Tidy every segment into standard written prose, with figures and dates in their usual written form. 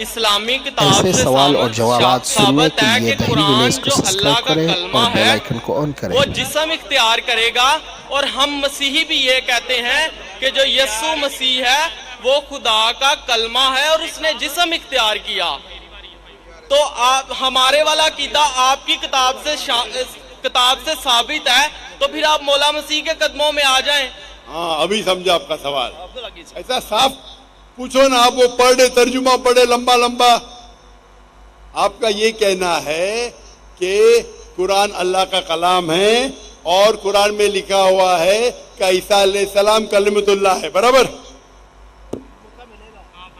इस्लामी किताब ऐसे से सवाल और जवाब सुनने साबित के है लिए कि दहली कुरान विलेज को जो अल्लाह सब्सक्राइब का करें कलमा और बेल है आइकन को ऑन करें। वो जिस्म इख्तियार करेगा। और हम मसीही भी ये कहते हैं कि जो यीशु मसीह है वो खुदा का कलमा है और उसने जिस्म इख्तियार किया। तो आप हमारे वाला कीदा आपकी किताब से साबित है, तो फिर आप मौला मसीह के कदमों में आ जाएं। हाँ, अभी समझा आपका सवाल। ऐसा साफ पूछो ना, आप वो पढ़े तर्जुमा पढ़े लंबा लंबा। आपका ये कहना है कि कुरान अल्लाह का कलाम है और कुरान में लिखा हुआ है कि ईसा अलैहिस्सलाम कलिमतुल्लाह है, बराबर?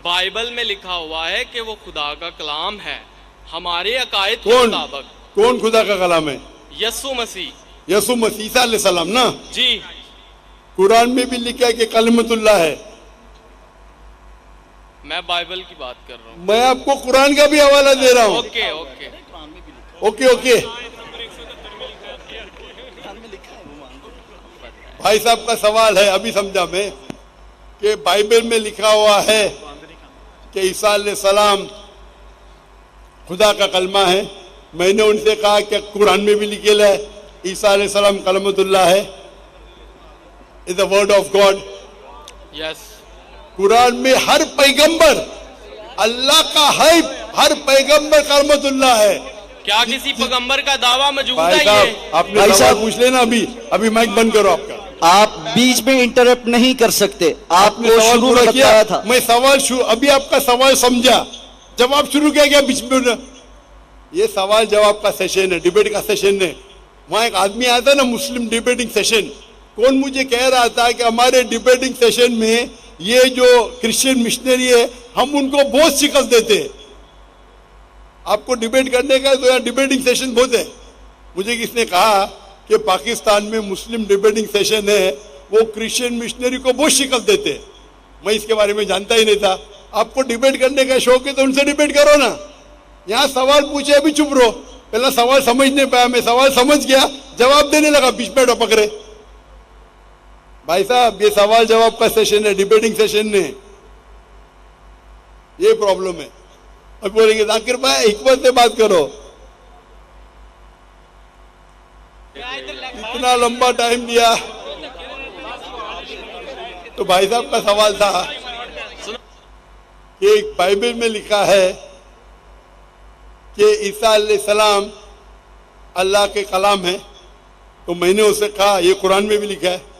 बाइबल में लिखा हुआ है कि वो खुदा का कलाम है हमारे अकायद के कौन मुताबिक। कौन खुदा का कलाम है? यीशु मसीह। यसु मसीह ईसा अलैहिस्सलाम ना? जी। कुरान में भी लिखा है कि कलिमतुल्लाह है। मैं बाइबल की बात कर रहा हूँ। मैं आपको कुरान का भी हवाला दे रहा हूँ। Okay okay okay okay. भाई साहब का सवाल है, अभी समझा मैं, कि बाइबल में लिखा हुआ है कि ईसा अलैहिस्सलाम खुदा का कलमा है। मैंने उनसे कहा कि कुरान में भी लिखेला है ईसा अलैहिस्सलाम कलमतुल्लाह है, is the word of God. Yes. Quran में हर पैगंबर अल्लाह का है, हर पैगंबर कलमतुल्लाह है। क्या किसी पैगंबर का दावा मौजूद है? भाई ये साहब आपने सवाल पूछ लेना। अभी माइक बंद करो आपका। आप बीच में इंटरप्ट नहीं कर सकते। आपने सवाल शुरू पूरा में किया बताया था। मैं सवाल अभी आपका सवाल समझा, जवाब शुरू किया गया बीच में। ये सवाल जवाब का सेशन है, डिबेट का सेशन है। वहां एक आदमी आता है ना, मुस्लिम डिबेटिंग सेशन। कौन मुझे कह रहा था कि हमारे डिबेटिंग सेशन में ये जो क्रिश्चियन मिशनरी है हम उनको बहुत शिकस्त देते हैं। आपको डिबेट करने का तो यहाँ डिबेटिंग सेशन बहुत है। मुझे किसने कहा कि पाकिस्तान में मुस्लिम डिबेटिंग सेशन है, वो क्रिश्चियन मिशनरी को बहुत शिकस्त देते हैं। मैं इसके बारे में जानता ही नहीं था। आपको डिबेट करने का शौक है तो उनसे डिबेट करो ना। यहाँ सवाल पूछे अभी चुप रहो। पहला सवाल समझ नहीं पाया, मैं सवाल समझ गया, जवाब देने लगा, बीच में टपक रहे। भाई साहब ये सवाल जवाब का सेशन है, डिबेटिंग सेशन नहीं। ये प्रॉब्लम है। अब बोलेंगे जाकिर भाई हिकमत से बात करो। इतना लंबा टाइम दिया। तो भाई साहब का सवाल था कि बाइबल में लिखा है कि ईसा अलैहिस्सलाम अल्लाह के कलाम है। तो मैंने उसे कहा ये कुरान में भी लिखा है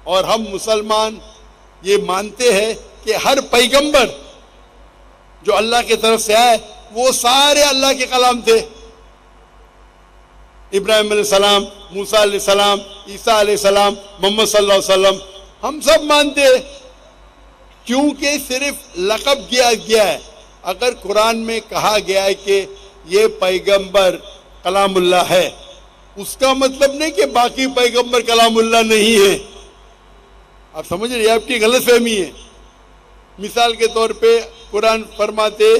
और हम मुसलमान ये मानते हैं कि हर पैगंबर जो अल्लाह की तरफ से आए वो सारे अल्लाह के कलाम थे। इब्राहिम अलैहिस्सलाम, मूसा अलैहिस्सलाम, ईसा अलैहिस्सलाम, मोहम्मद सल्लल्लाहु अलैहि वसल्लम, हम सब मानते हैं। क्योंकि सिर्फ लक़ब किया गया है। अगर कुरान में कहा गया है कि ये पैगंबर कलामुल्लाह है, उसका मतलब नहीं कि बाकी पैगंबर कलामुल्लाह नहीं है। आप समझ रहे, आपकी गलत फहमी है। मिसाल के तौर पे कुरान फरमाते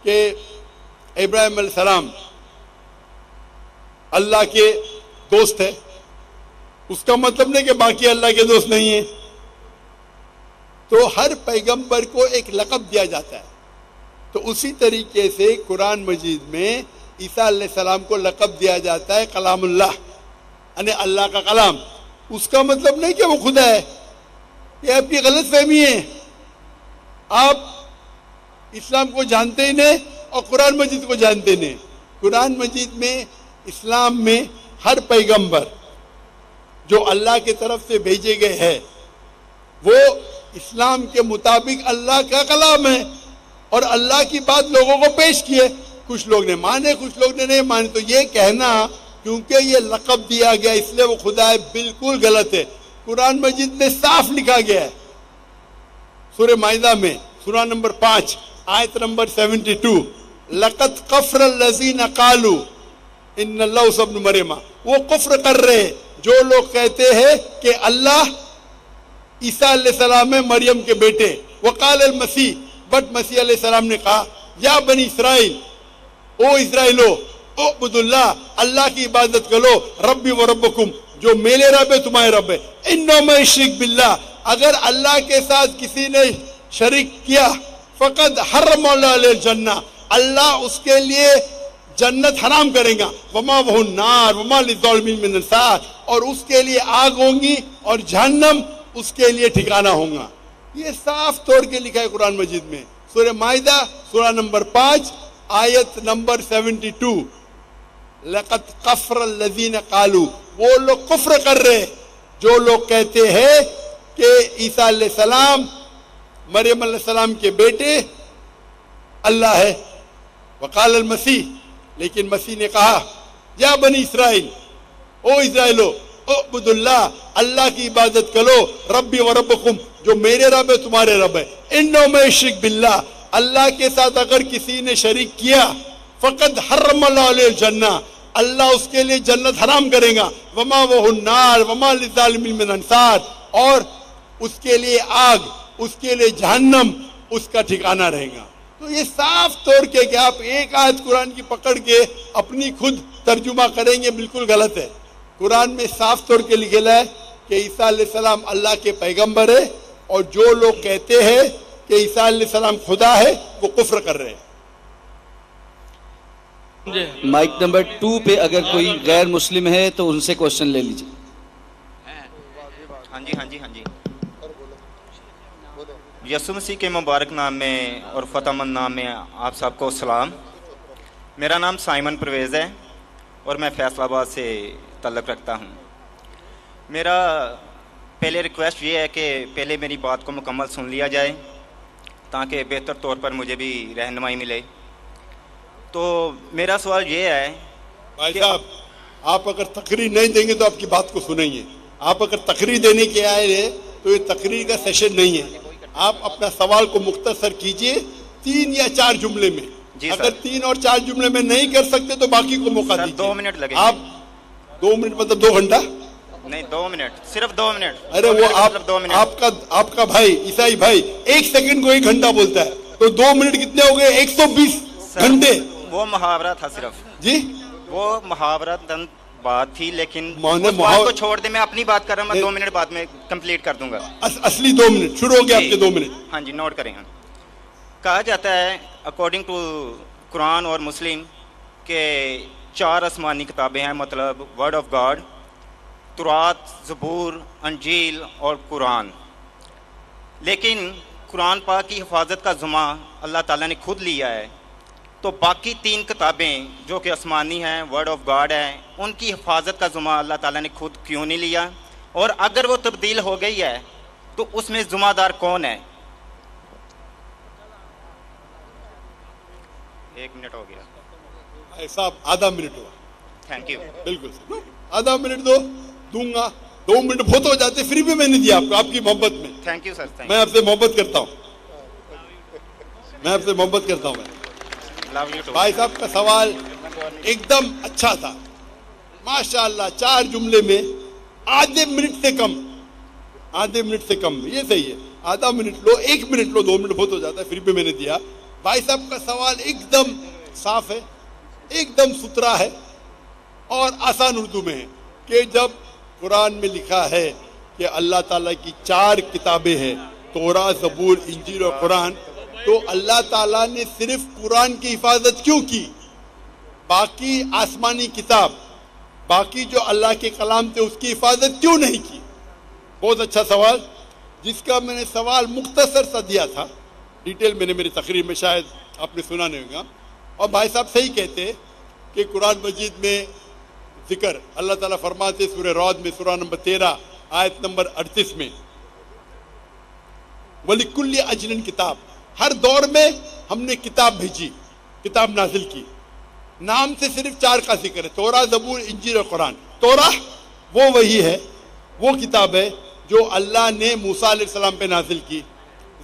कि इब्राहिम अलैहिस्सलाम अल्लाह के दोस्त है, उसका मतलब नहीं कि बाकी अल्लाह के दोस्त नहीं है। तो हर पैगंबर को एक लक़ब दिया जाता है। तो उसी तरीके से कुरान मजीद में ईसा अलैहिस्सलाम को लक़ब दिया जाता है कलामुल्लाह, यानी अल्लाह का कलाम। उसका मतलब नहीं कि वो खुदा है। ये आपकी गलत फहमी है। आप इस्लाम को जानते ही नहीं और कुरान मजीद को जानते नहीं। कुरान मजीद में इस्लाम में हर पैगंबर जो अल्लाह की तरफ से भेजे गए हैं वो इस्लाम के मुताबिक अल्लाह का कलाम है और अल्लाह की बात लोगों को पेश किए। कुछ लोग ने माने, कुछ लोग ने नहीं माने। तो ये कहना क्योंकि ये लक़ब दिया गया इसलिए वो खुदा है, बिल्कुल गलत है। कुरान मजीद में साफ लिखा गया है, सूरह माइदा में सूरा नंबर 5 आयत नंबर 72, लक़द कफ़र लज़ीना क़ालू इन्नल्लाहु इब्न मरियम। वो कुफ्र कर रहे हैं जो लोग कहते हैं कि अल्लाह ईसा अलैहिस्सलाम में मरियम के बेटे। वक़ाल अल मसीह, बट मसीह अलैहिस्सलाम ने कहा या बनी इसराइल, ओ इस्राइलो, ओ अब्दुल्लाह, अल्लाह की इबादत करो, रब्बी व रब्बकुम, जो मेरे रब है तुम्हारे रब है। इन्नो में शिरक बिल्लाह, अगर अल्लाह के साथ किसी ने शरीक किया फ़क़द हर्रम अलैहिल जन्नह, अल्लाह उसके लिए जन्नत हराम करेगा, वमा वहु नार वमा लिज़ालिमीन मिन अंसार, और उसके लिए आग होंगी और जहन्नम उसके लिए ठिकाना होगा। ये साफ तौर के लिखा है कुरान मजीद में, सूरह माइदा सूरह नंबर 5 आयत नंबर 72। लक़द कफ़र लज़ीन क़ालू, वो लोग कुफ्र कर रहे जो लोग कहते हैं कि ईसा अलैहिस्सलाम मरियम अलैहिस्सलाम के बेटे अल्लाह है। वक़ाल अल मसीह, लेकिन मसीह ने कहा या बनी इसराइल, ओ इस्राइलो उबुदुल्लाह, अल्लाह की इबादत करो, रब्बी व रब्बकुम, जो मेरे रब है तुम्हारे रब है। इन्नो में शिरक बिल्लाह, अल्लाह के साथ अगर किसी ने शरीक किया, फ़क़द हर्रम अलैहिल जन्नह, अल्लाह उसके लिए जन्नत हराम करेगा, वमा वहु नार वमा लिज़ालिमीन मिन अंसार, और उसके लिए आग, उसके लिए जहन्नम उसका ठिकाना रहेगा। तो ये साफ तौर के कि आप एक आयत कुरान की पकड़ के अपनी खुद तर्जुमा करेंगे, बिल्कुल गलत है। कुरान में साफ तौर के लिखेला है कि ईसा अलैहिस्सलाम अल्लाह के पैगंबर है, और जो लोग कहते हैं कि ईसा अलैहिस्सलाम खुदा है वो कुफ्र कर रहे हैं। माइक नंबर 2 पे अगर कोई गैर मुस्लिम है तो उनसे क्वेश्चन ले लीजिए। हाँ जी। यसु मसीह के मुबारक नाम में और फ़तेहमंद नाम में आप सबको सलाम। मेरा नाम साइमन परवेज़ है और मैं फैसलाबाद से तल्लुक़ रखता हूँ। मेरा पहले रिक्वेस्ट ये है कि पहले मेरी बात को मुकम्मल सुन लिया जाए ताकि बेहतर तौर पर मुझे भी रहनुमाई मिले। तो मेरा सवाल ये है भाई साहब, आप अगर तकरीर नहीं देंगे तो आपकी बात को सुनेंगे। आप अगर तकरीर देने के आए हैं तो ये तकरीर का सेशन नहीं है। आप अपना सवाल को मुख्तसर कीजिए 3 या 4 जुमले में। अगर 3 और 4 जुमले में नहीं कर सकते तो बाकी को मौका दीजिए। 2 मिनट लगेंगे। आप 2 मिनट मतलब 2 घंटा नहीं, 2 मिनट, सिर्फ 2 मिनट। अरे वो आपका भाई ईसाई भाई 1 सेकंड को 1 घंटा बोलता है, तो 2 मिनट कितने हो गए? 120 घंटे। वो मुहावरा था सिर्फ जी, वो मुहावरा बात थी, लेकिन उस बात को छोड़ दे। मैं अपनी बात कर रहा हूँ, मैं 2 मिनट बाद में कंप्लीट कर दूंगा। असली 2 मिनट शुरू हो गए आपके 2 मिनट। हाँ जी, नोट करें। कहा जाता है अकॉर्डिंग टू कुरान और मुस्लिम के 4 आसमानी किताबें हैं, मतलब वर्ड ऑफ गॉड, तुरात, ज़बूर, अंजील और कुरान। लेकिन कुरान पाक की हिफाजत का ज़िम्मा अल्लाह ताला ने खुद लिया है, तो बाकी 3 किताबें जो कि आसमानी हैं, वर्ड ऑफ गॉड है, उनकी हिफाजत का ज़िम्मा अल्लाह ताला ने खुद क्यों नहीं लिया? और अगर वो तब्दील हो गई है तो उसमें ज़िम्मेदार कौन है? 1 मिनट हो गया भाई साहब, आधा मिनट हुआ। Thank you. बिल्कुल आधा मिनट दूंगा। 2 मिनट बहुत हो जाते, फ्री भी मैंने दिया आपको, आपकी मोहब्बत में। Thank you sir. मैं आपसे मोहब्बत करता हूँ, भाई साहब का सवाल एकदम अच्छा था माशाअल्लाह। 4 जुमले में आधे मिनट से कम, ये सही है। आधा minute low, 1 minute low, 2 minute बहुत हो जाता है, फिर भी मैंने दिया। भाई साहब का सवाल एकदम साफ है, एकदम सुथरा है और आसान उर्दू में है कि जब कुरान में लिखा है कि अल्लाह ताला की 4 किताबें हैं, तौरात, ज़बूर, इंजील और कुरान, तो अल्लाह ताला ने सिर्फ कुरान की हिफाजत क्यों की? बाकी आसमानी किताब, बाकी जो अल्लाह के कलाम थे उसकी हिफाजत क्यों नहीं की? बहुत अच्छा सवाल, जिसका मैंने सवाल मुख्तसर सा दिया था, डिटेल मैंने मेरी तकरीर में शायद आपने सुना नहीं होगा। और भाई साहब सही कहते कि कुरान मजीद में जिक्र अल्लाह ताला फरमाते सूरह रौद में सूरह नंबर 13 आयत नंबर 38 में, वलिकुल्ली अजलन किताब, हर दौर में हमने किताब भेजी, किताब नाजिल की। नाम से सिर्फ 4 का जिक्र है, तौरा, ज़बूर, इंजील और कुरान। तौरा वो वही है, वो किताब है जो अल्लाह ने मूसा अलैहिस्सलाम पे नाजिल की।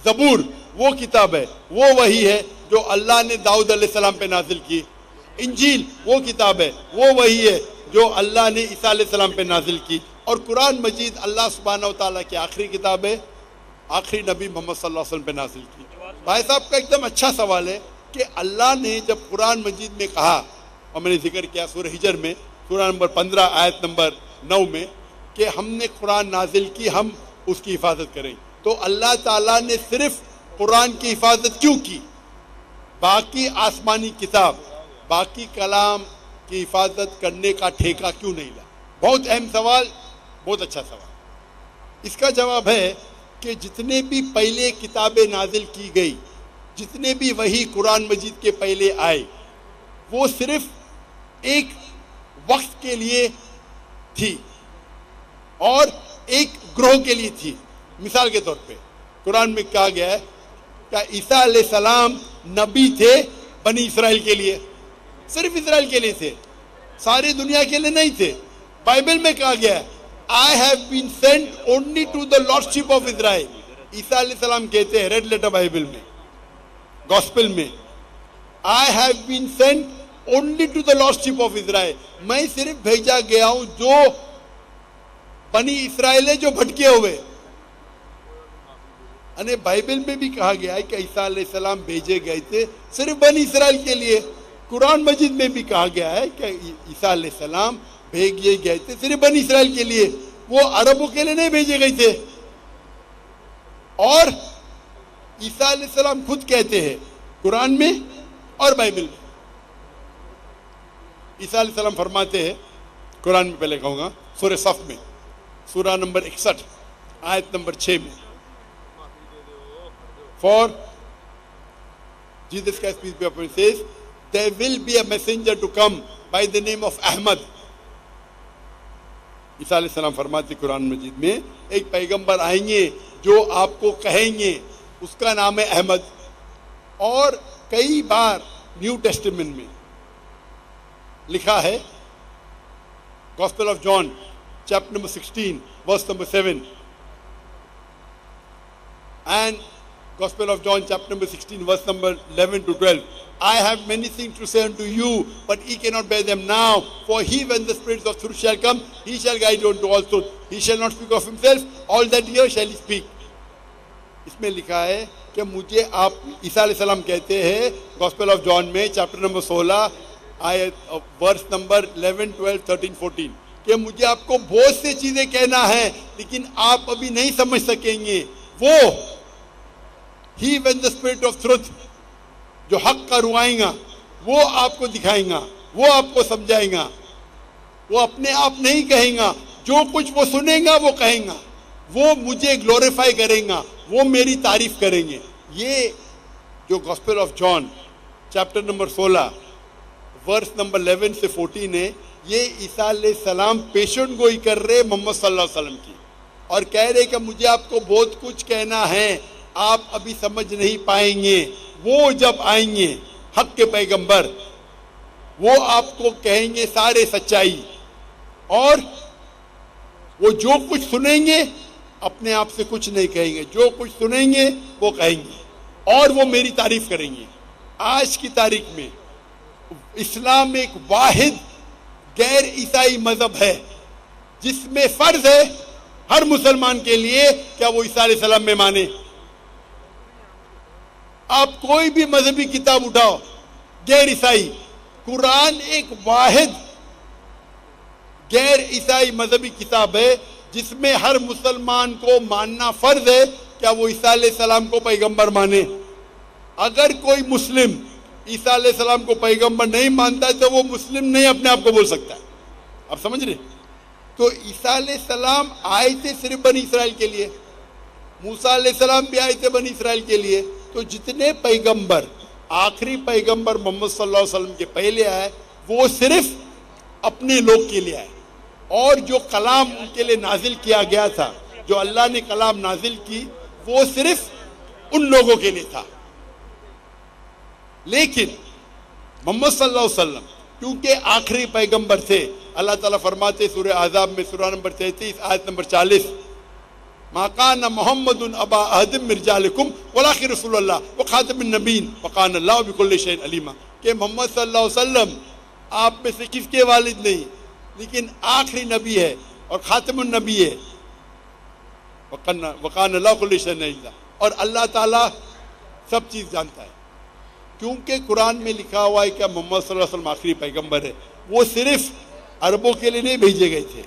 ज़बूर वो किताब है, वो वही है जो अल्लाह ने दाऊद अलैहिस्सलाम पे नाजिल की। इंजील वो किताब है, वो वही है जो अल्लाह ने ईसा अलैहिस्सलाम पे नाजिल की। और कुरान मजीद अल्लाह सुब्हानहू व तआला की आखिरी किताब है, आखिरी नबी मोहम्मद सल्लल्लाहु अलैहि वसल्लम पे नाजिल की। भाई साहब का एकदम अच्छा सवाल है कि अल्लाह ने जब कुरान मजीद में कहा, और मैंने जिक्र किया सूरह हिजर में सूरह नंबर 15 आयत नंबर 9 में कि हमने कुरान नाजिल की, हम उसकी हिफाजत करें, तो अल्लाह ताला ने सिर्फ कुरान की हिफाजत क्यों की, बाकी आसमानी किताब, बाकी कलाम की हिफाजत करने का ठेका क्यों नहीं लिया? बहुत अहम सवाल, बहुत अच्छा सवाल। इसका जवाब है कि जितने भी पहले किताबें नाजिल की गई, जितने भी वही कुरान मजीद के पहले आए, वो सिर्फ एक वक्त के लिए थी और एक ग्रोह के लिए थी। मिसाल के तौर पे कुरान में कहा गया है कि ईसा अलैहिस्सलाम नबी थे बनी इसराइल के लिए, सिर्फ इसराइल के लिए थे, सारी दुनिया के लिए नहीं थे। बाइबल में कहा गया है I have been sent only to the lordship of Israel. Isa अलैहिस्सलाम कहते हैं रेड लेटर बाइबल में, गॉस्पेल में, I have been sent only to the lordship of Israel. मैं सिर्फ भेजा गया हूं जो बनी इसराइल है, जो भटके हुए। अने बाइबल में भी कहा गया है कि ईसा अलैहिस्सलाम भेजे गए थे सिर्फ बनी इसराइल के लिए। कुरान मजीद में भी कहा गया है कि ईसा अलैहिस्सलाम भेजे गए थे सिर्फ बनी इसराइल के लिए, वो अरबों के लिए नहीं भेजे गए थे। और ईसा अलैहिस्सलाम खुद कहते हैं कुरान में और बाइबल में, ईसा अलैहिस्सलाम फरमाते हैं कुरान में, पहले कहूंगा सूरह सफ में, सूरा नंबर 61 आयत नंबर 6 में, For Jesus Christ peace be upon him says, there will be a messenger to come by the name of Ahmad. ईसा अलैहिस्सलाम फरमाते कुरान मजीद में, एक पैगंबर आएंगे जो आपको कहेंगे, उसका नाम है अहमद। और कई बार न्यू टेस्टामेंट में लिखा है, Gospel of John chapter number 16 verse number 7 and Gospel of John chapter number 16 verse number 11 to 12. I have many things to say unto you, but ye cannot bear them now. For he, when the Spirit of truth shall come, he shall guide you unto all truth. He shall not speak of himself, all that he hears shall he speak. इसमें लिखा है कि मुझे आप, ईसा अलैहिस्सलाम कहते हैं Gospel of John में चैप्टर नंबर 16 आयत वर्स नंबर 11, 12, 13, 14 कि मुझे आपको बहुत सी चीजें कहना है लेकिन आप अभी नहीं समझ सकेंगे। वो He when the spirit of truth, जो हक का रुआएगा, वो आपको दिखाएगा, वो आपको समझाएगा। वो अपने आप नहीं कहेगा, जो कुछ वो सुनेगा वो कहेगा, वो मुझे ग्लोरीफाई करेगा, वो मेरी तारीफ करेंगे। ये जो Gospel of John chapter number 16 verse number 11 से 14 है, ये ईसा अलैहिस्सलाम पेशेंट गोई कर रहे मोहम्मद सल्लल्लाहु अलैहि वसल्लम की और कह रहे कि मुझे आपको बहुत कुछ कहना है, आप अभी समझ नहीं पाएंगे। वो जब आएंगे हक के पैगंबर, वो आपको कहेंगे सारे सच्चाई, और वो जो कुछ सुनेंगे अपने आप से कुछ नहीं कहेंगे, जो कुछ सुनेंगे वो कहेंगे और वो मेरी तारीफ करेंगे। आज की तारीख में इस्लाम एक वाहिद गैर ईसाई मजहब है जिसमें फर्ज है हर मुसलमान के लिए क्या वो ईसा अलैहिस्सलाम में माने। आप कोई भी मजहबी किताब उठाओ, गैर ईसाई, कुरान एक वाहिद गैर ईसाई मजहबी किताब है जिसमें हर मुसलमान को मानना फर्ज है क्या वो ईसा अलैहिस्सलाम को पैगंबर माने। अगर कोई मुस्लिम ईसा अलैहिस्सलाम को पैगंबर नहीं मानता है तो वो मुस्लिम नहीं अपने आप को बोल सकता है। आप समझ रहे? तो ईसा अलैहिस्सलाम आए थे सिर्फ बनी इसराइल के लिए, मूसा अलैहिस्सलाम भी आए थे बनी इसराइल के लिए। तो जितने पैगंबर, आखिरी पैगंबर मोहम्मद सल्लल्लाहु अलैहि वसल्लम के पहले आए वो सिर्फ अपने लोग के लिए आए, और जो कलाम उनके लिए नाजिल किया गया था, जो अल्लाह ने कलाम नाजिल की, वो सिर्फ उन लोगों के लिए था। लेकिन मोहम्मद सल्लल्लाहु अलैहि वसल्लम क्योंकि आखिरी पैगंबर थे, अल्लाह ताला फरमाते सूरह आज़ाब में सूरा नंबर 33 आयत नंबर 40, माकान मोहम्मदुन अबा अहदिम मिर्जालिकुम वलाकिन रसूलुल्लाह व खातमुन नबीन व कान अल्लाहु बिकुल्लि शैइन अलीमा। कि मोहम्मद सल्लल्लाहु अलैहि वसल्लम आप में से किसके वालिद नहीं, लेकिन आखिरी नबी है और खातमुन नबी है, वकान अल्लाहु बिकुल्लि शैइन अलीमा, और अल्लाह ताला सब चीज़ जानता है। क्योंकि कुरान में लिखा हुआ है कि मोहम्मद सल्लल्लाहु अलैहि वसल्लम आखिरी पैगंबर है, वो सिर्फ अरबों के लिए नहीं भेजे गए थे।